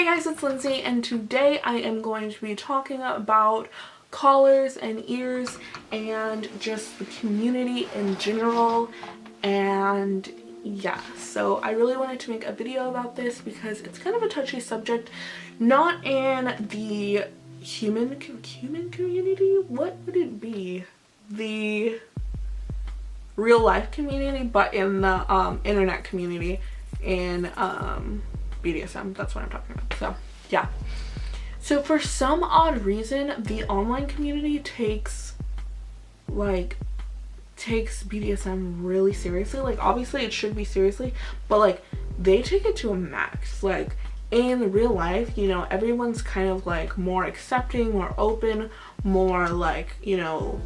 Hey guys, it's Lindsay, and today I am going to be talking about collars and ears and just the community in general. And yeah, so I really wanted to make a video about this because it's kind of a touchy subject, not in the human community, what would it be? The real life community, but in the internet community, in BDSM. That's what I'm talking about. So yeah, so for some odd reason the online community takes BDSM really seriously. Like, obviously it should be seriously, but like they take it to a max. Like in real life, you know, everyone's kind of like more accepting, more open, more like, you know,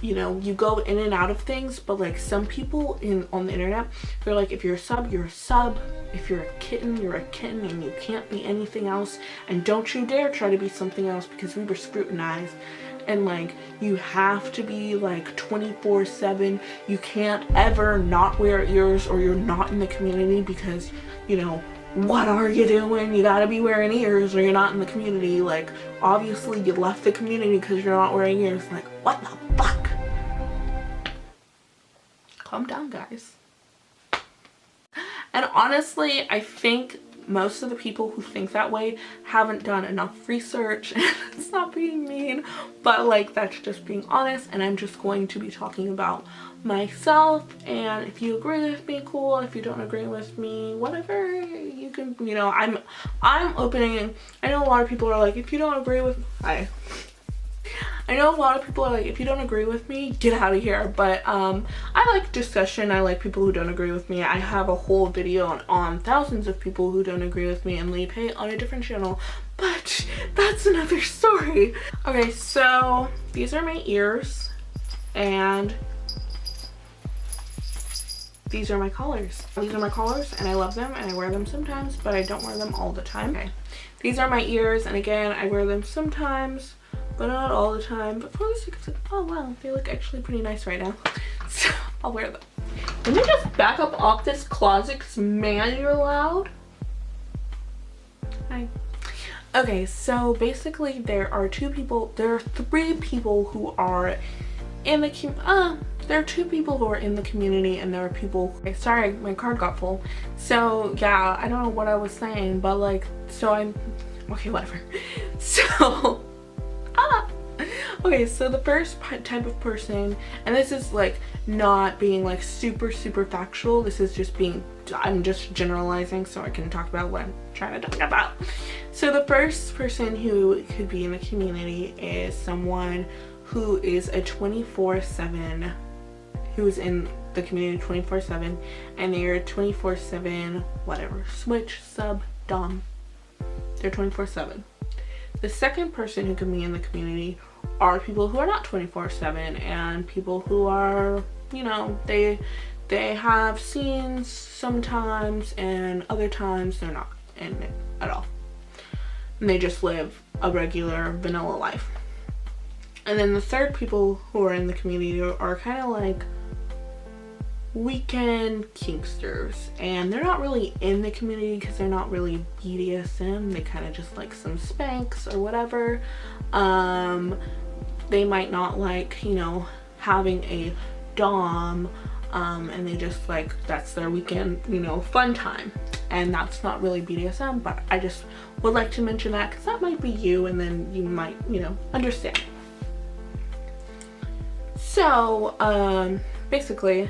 you go in and out of things. But like some people on the internet, they're like, if you're a sub, you're a sub. If you're a kitten, you're a kitten, and you can't be anything else. And don't you dare try to be something else, because we were scrutinized. And like, you have to be like 24/7. You can't ever not wear ears or you're not in the community, because, you know, what are you doing? You gotta be wearing ears or you're not in the community. Like, obviously you left the community because you're not wearing ears. Like, what the fuck? Calm down, guys. And honestly, I think most of the people who think that way haven't done enough research. And it's not being mean, but like, that's just being honest. And I'm just going to be talking about myself, and if you agree with me, cool. If you don't agree with me, whatever, you can, you know, I'm opening. I know a lot of people are like, if you don't agree with I know a lot of people are like, if you don't agree with me, get out of here. But I like discussion. I like people who don't agree with me. I have a whole video on thousands of people who don't agree with me and leave hate on a different channel, but that's another story. Okay, so these are my ears, and these are my collars. These are my collars, and I love them, and I wear them sometimes, but I don't wear them all the time. Okay, these are my ears, and again, I wear them sometimes, but not all the time. But probably because, oh wow, they look actually pretty nice right now. So I'll wear them. Let me just back up off this closet, because man, you're loud. Hi. Okay, so basically there are three people who are in the there are two people who are in the community, and there are people, okay, sorry, my card got full. So yeah, I don't know what I was saying, but like, so I'm, okay, whatever. So okay, so the first type of person, and this is like not being like super factual, this is just being, I'm just generalizing so I can talk about what I'm trying to talk about. So the first person who could be in the community is someone who is a 24/7, who's in the community 24/7, and they're 24/7 whatever, switch, sub, dom, they're 24/7. The second person who can be in the community are people who are not 24/7, and people who are, you know, they have scenes sometimes, and other times they're not in it at all, and they just live a regular vanilla life. And then the third people who are in the community are kind of like weekend kinksters, and they're not really in the community because they're not really BDSM. They kind of just like some spanks or whatever. They might not like, you know, having a dom, and they just like, that's their weekend, you know, fun time, and that's not really BDSM. But I just would like to mention that because that might be you, and then you might, you know, understand. So basically,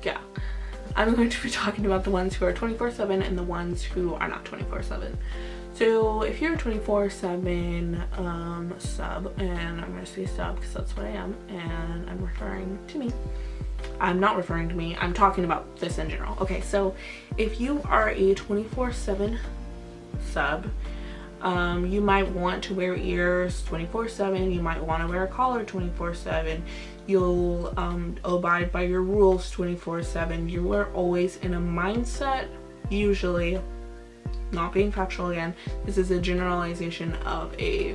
yeah, I'm going to be talking about the ones who are 24/7 and the ones who are not 24/7. So if you're a 24/7 sub, and I'm going to say sub because that's what I am, and I'm referring to me. I'm not referring to me, I'm talking about this in general. Okay, so if you are a 24/7 sub, you might want to wear ears 24/7. You might want to wear a collar 24/7. You'll abide by your rules 24/7. You are always in a mindset, usually, not being factual again, this is a generalization of a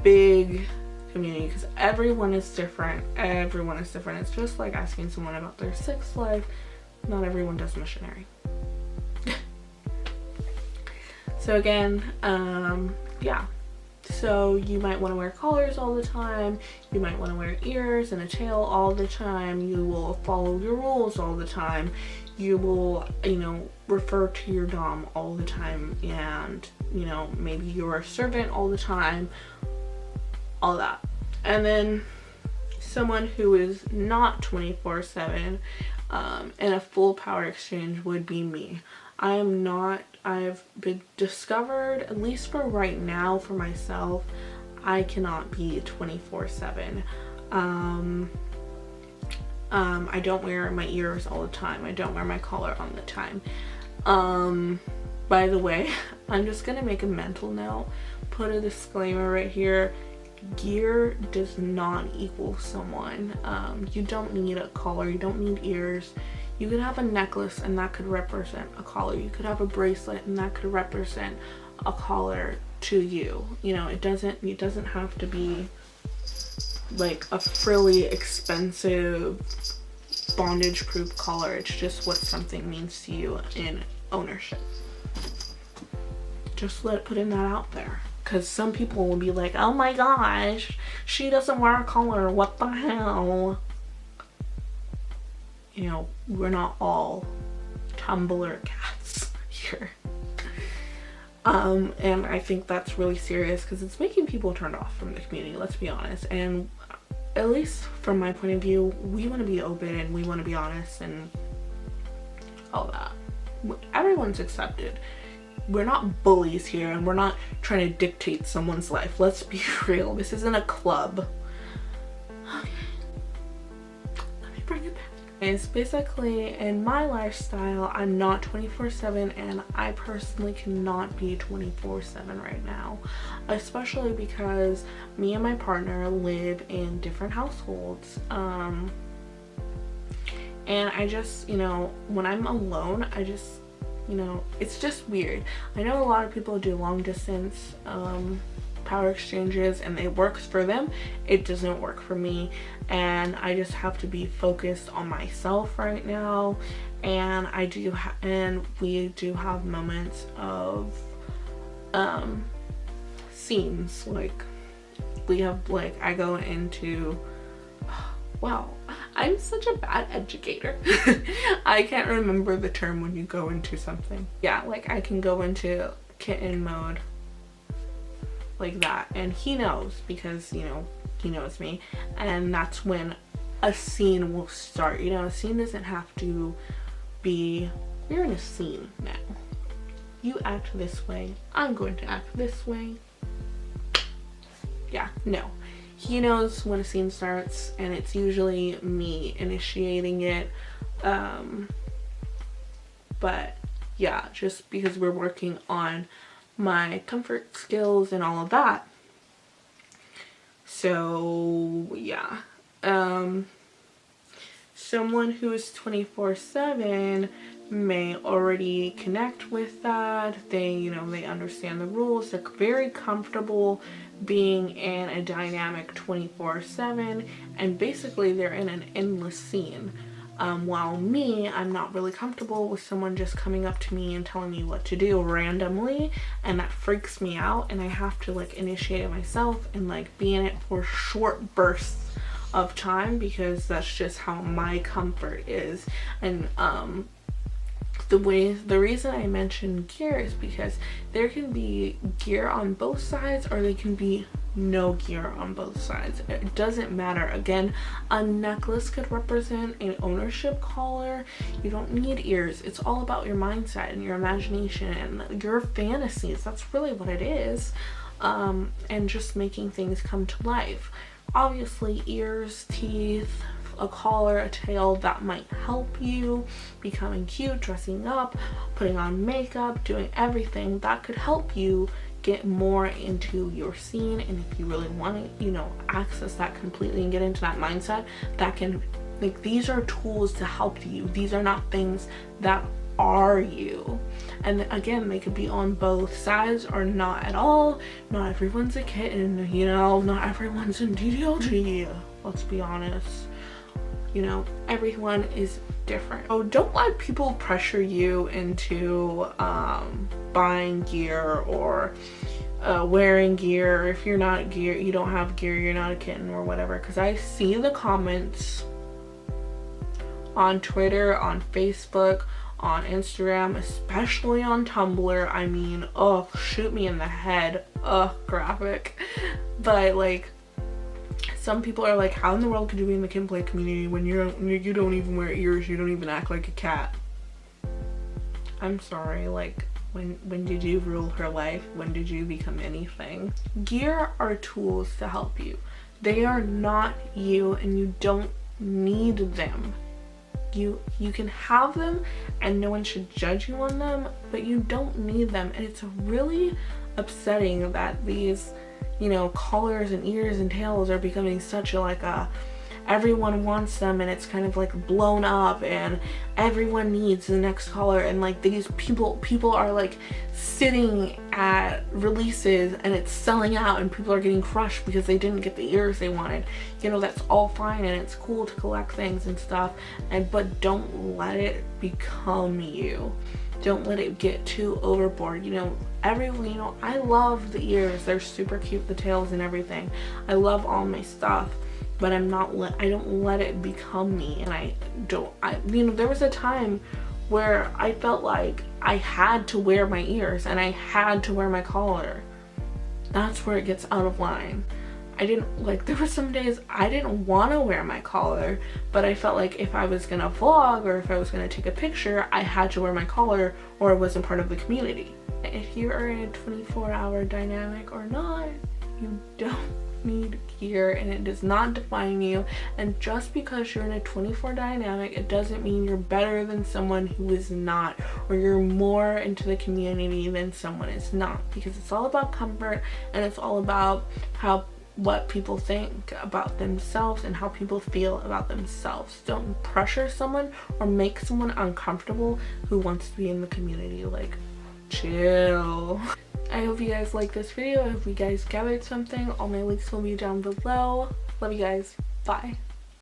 big community, because everyone is different. Everyone is different. It's just like asking someone about their sex life. Not everyone does missionary. So again, yeah. So you might want to wear collars all the time, you might want to wear ears and a tail all the time, you will follow your rules all the time, you will, you know, refer to your dom all the time, and, you know, maybe you're a servant all the time, all that. And then someone who is not 24/7 in a full power exchange would be me. I am not. I've been discovered, at least for right now, for myself, I cannot be 24/7. I don't wear my ears all the time. I don't wear my collar all the time. By the way, I'm just gonna make a mental note, put a disclaimer right here. Gear does not equal someone. You don't need a collar, you don't need ears. You could have a necklace and that could represent a collar. You could have a bracelet and that could represent a collar to you. You know, it doesn't have to be like a frilly, expensive, bondage proof collar. It's just what something means to you in ownership. Just putting that out there. Because some people will be like, oh my gosh, she doesn't wear a collar, what the hell? You know, we're not all Tumblr cats here. And I think that's really serious because it's making people turned off from the community, let's be honest. And at least from my point of view, we want to be open and we want to be honest and all that. Everyone's accepted. We're not bullies here and we're not trying to dictate someone's life. Let's be real. This isn't a club. Okay. Let me bring it back. It's basically, in my lifestyle, I'm not 24/7 and I personally cannot be 24/7 right now. Especially because me and my partner live in different households. And I just, you know, when I'm alone, I just, you know, it's just weird. I know a lot of people do long distance power exchanges and it works for them. It doesn't work for me, and I just have to be focused on myself right now. And we do have moments of scenes. Like we have, like, I go into, wow, I'm such a bad educator. I can't remember the term when you go into something. Yeah, like I can go into kitten mode like that, and he knows because, you know, he knows me, and that's when a scene will start. You know, a scene doesn't have to be, we're in a scene now. You act this way, I'm going to act this way. Yeah, no. He knows when a scene starts, and it's usually me initiating it. But yeah, just because we're working on my comfort skills and all of that. So yeah, someone who is 24/7 may already connect with that. They, you know, they understand the rules. They're very comfortable being in a dynamic 24/7, and basically they're in an endless scene. While me, I'm not really comfortable with someone just coming up to me and telling me what to do randomly, and that freaks me out, and I have to like initiate it myself and like be in it for short bursts of time because that's just how my comfort is. And the reason I mention gear is because there can be gear on both sides or there can be no gear on both sides. It doesn't matter. Again, a necklace could represent an ownership collar. You don't need ears. It's all about your mindset and your imagination and your fantasies. That's really what it is. And just making things come to life. Obviously, ears, teeth, a collar, a tail, that might help you becoming cute, dressing up, putting on makeup, doing everything. That could help you get more into your scene. And if you really want to, you know, access that completely and get into that mindset, that can, like, these are tools to help you. These are not things that are you. And again, they could be on both sides or not at all. Not everyone's a kitten, you know, not everyone's in DDLG, let's be honest. you know, everyone is different. So don't let people pressure you into buying gear or wearing gear. If you're not gear, you don't have gear, you're not a kitten or whatever. Because I see the comments on Twitter, on Facebook, on Instagram, especially on Tumblr. I mean, oh, shoot me in the head. Graphic. But like, some people are like, how in the world could you be in the KittenPlay community when you don't even wear ears, you don't even act like a cat? I'm sorry, like, when did you rule her life? When did you become anything? Gear are tools to help you. They are not you, and you don't need them. You can have them and no one should judge you on them, but you don't need them. And it's really upsetting that these, you know, collars and ears and tails are becoming such a like a everyone wants them, and it's kind of like blown up, and everyone needs the next collar, and like these people are like sitting at releases and it's selling out and people are getting crushed because they didn't get the ears they wanted. You know, that's all fine and it's cool to collect things and stuff, but don't let it become you. Don't let it get too overboard. You know, you know, I love the ears, they're super cute, the tails and everything. I love all my stuff, but I don't let it become me. And you know, there was a time where I felt like I had to wear my ears and I had to wear my collar. That's where it gets out of line. There were some days I didn't want to wear my collar, but I felt like if I was gonna vlog or if I was gonna take a picture, I had to wear my collar or it wasn't part of the community. If you are in a 24-hour dynamic or not, you don't need gear, and it does not define you. And just because you're in a 24 dynamic, it doesn't mean you're better than someone who is not, or you're more into the community than someone is not, because it's all about comfort and it's all about what people think about themselves and how people feel about themselves. Don't pressure someone or make someone uncomfortable who wants to be in the community. Like, chill. I hope you guys like this video. I hope you guys gathered something. All my links will be down below. Love you guys. Bye.